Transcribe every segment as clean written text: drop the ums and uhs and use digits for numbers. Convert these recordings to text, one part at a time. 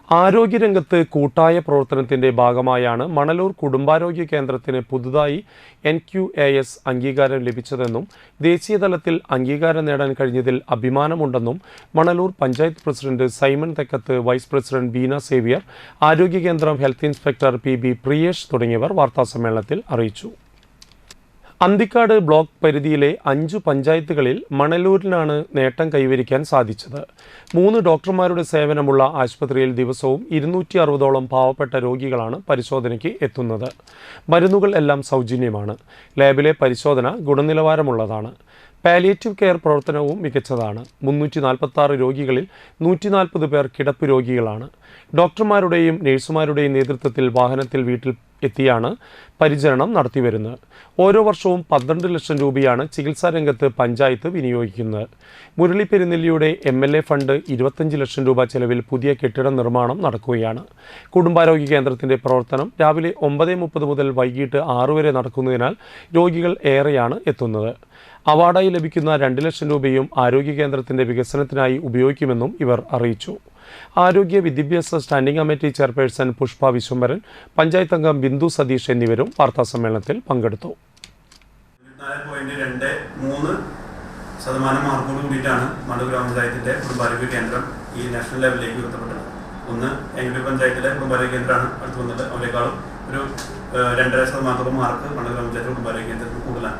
ആരോഗ്യരംഗത്ത് കൂട്ടായ പ്രവർത്തനത്തിന്റെ ഭാഗമായാണ് മണലൂർ കുടുംബാരോഗ്യ കേന്ദ്രത്തിന് പുതുതായി NQAS അംഗീകാരം ലഭിച്ചതെന്നും ദേശീയതലത്തിൽ അംഗീകാരം നേടാൻ കഴിഞ്ഞതിൽ അഭിമാനമുണ്ടെന്നും Manalur panchayat president Simon തെക്കത്ത്, vice president Beena Xavier, ആരോഗ്യ കേന്ദ്രം ഹെൽത്ത് ഇൻസ്പെക്ടർ PB പ്രിയേഷ് തുടങ്ങിയവർ വാർത്താസമ്മേളനത്തിൽ അറിയിച്ചു. അന്തിക്കാട് ബ്ലോക്ക് പരിധിയിലെ 5 പഞ്ചായത്തുകളിൽ മണലൂരിനാണ് നേട്ടം കൈവരിക്കാൻ സാധിച്ചത്. 3 ഡോക്ടർമാരുടെ സേവനമുള്ള ആശുപത്രിയിൽ ദിവസവും 260ഓളം പാവപ്പെട്ട രോഗികളാണ് പരിശോധനയ്ക്ക് എത്തുന്നത്. മരുന്നുകൾ എല്ലാം സൗജന്യമാണ്. ലാബിലെ പരിശോധന ഗുണനിലവാരമുള്ളതാണ്. പാലിയേറ്റീവ് കെയർ പ്രവർത്തനവും മികച്ചതാണ്. 346 രോഗികളിൽ 140 പേർ കിടപ്പ് രോഗികളാണ്. ഡോക്ടർമാരുടെയും നഴ്സുമാരുടെയും നേതൃത്വത്തിൽ വാഹനത്തിൽ വീട്ടിൽ എത്തിയാണ് പരിചരണം നടത്തിവരുന്നത്. ഓരോ വർഷവും 12 ലക്ഷം രൂപയാണ് ചികിത്സാ രംഗത്ത് പഞ്ചായത്ത് വിനിയോഗിക്കുന്നത്. മുരളി പെരുന്നെല്ലിയുടെ MLA ഫണ്ട് 25 ലക്ഷം രൂപ ചെലവിൽ പുതിയ കെട്ടിട നിർമ്മാണം നടക്കുകയാണ്. കുടുംബാരോഗ്യ കേന്ദ്രത്തിന്റെ പ്രവർത്തനം രാവിലെ 9:30 മുതൽ വൈകിട്ട് 6 വരെ നടക്കുന്നതിനാൽ രോഗികൾ ഏറെയാണ് എത്തുന്നത്. അവാർഡായി ലഭിക്കുന്ന 2 ലക്ഷം രൂപയും ആരോഗ്യ കേന്ദ്രത്തിന്റെ വികസനത്തിനായി ഉപയോഗിക്കുമെന്നും ഇവർ അറിയിച്ചു. ആരോഗ്യ വിദ്യാഭ്യാസ standing committee chairperson Pushpa Vishwambharan, panchayat അംഗം ബിന്ദു സതീഷ് എന്നിവരും വാർത്താസമ്മേളനത്തിൽ പങ്കെടുത്തു. 4.23% മാർക്കോട് കൂടിയിട്ടാണ് മണലൂർ ഗ്രാമപഞ്ചായത്തിന്റെ കുടുംബാരോഗ്യ കേന്ദ്രം ഈ നാഷണൽ ലെവലിലേക്ക് ഉയർത്തപ്പെട്ടത്. ഒന്ന് എങ്കിലും പഞ്ചായത്തിലെ കുടുംബാരോഗ്യ കേന്ദ്രമാണ് അടുത്ത് വന്നത്. അവരെക്കാളും ഒരു 2.5% മാർക്ക് മണലൂർ ഗ്രാമപഞ്ചായത്ത് കുടുംബാരോഗ്യ കേന്ദ്രത്തിൽ കൂടുതലാണ്.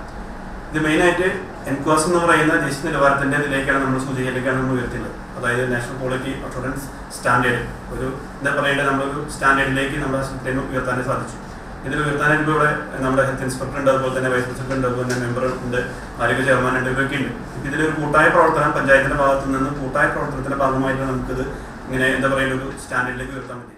ഇത് മെയിനായിട്ട് NQAS എന്ന് പറയുന്ന ദേശീയ നിലവാരത്തിൻ്റെ ഇതിലേക്കാണ് നമ്മൾ സൂചികയിലേക്കാണ് നമ്മൾ ഉയർത്തിയത്. അതായത് നാഷണൽ ക്വാളിറ്റി അഷുറൻസ് സ്റ്റാൻഡേർഡ്, ഒരു എന്താ പറയേണ്ടത്, നമ്മളൊരു സ്റ്റാൻഡേർഡിലേക്ക് നമ്മുടെ ആശുപത്രിയിൽ ഉയർത്താനേ സാധിച്ചു. ഇതിൽ ഉയർത്താനായിട്ട് ഇവിടെ നമ്മുടെ ഹെൽത്ത് ഇൻസ്പെക്ടർ ഉണ്ട്, അതുപോലെ തന്നെ വൈസ് പ്രസിഡന്റ് ഉണ്ട്, അതുപോലെ തന്നെ മെമ്പർ ഉണ്ട്, ആരോഗ്യ ചെയർമാൻ ഉണ്ട്, ഇവരൊക്കെ ഉണ്ട്. ഇതിലൊരു കൂട്ടായ പ്രവർത്തനം പഞ്ചായത്തിന്റെ ഭാഗത്തു നിന്ന് കൂട്ടായ പ്രവർത്തനത്തിന്റെ ഭാഗമായിട്ട് നമുക്കിത് ഇങ്ങനെ എന്താ പറയുക ഒരു സ്റ്റാൻഡേർഡിലേക്ക് ഉയർത്താൻ പറ്റി.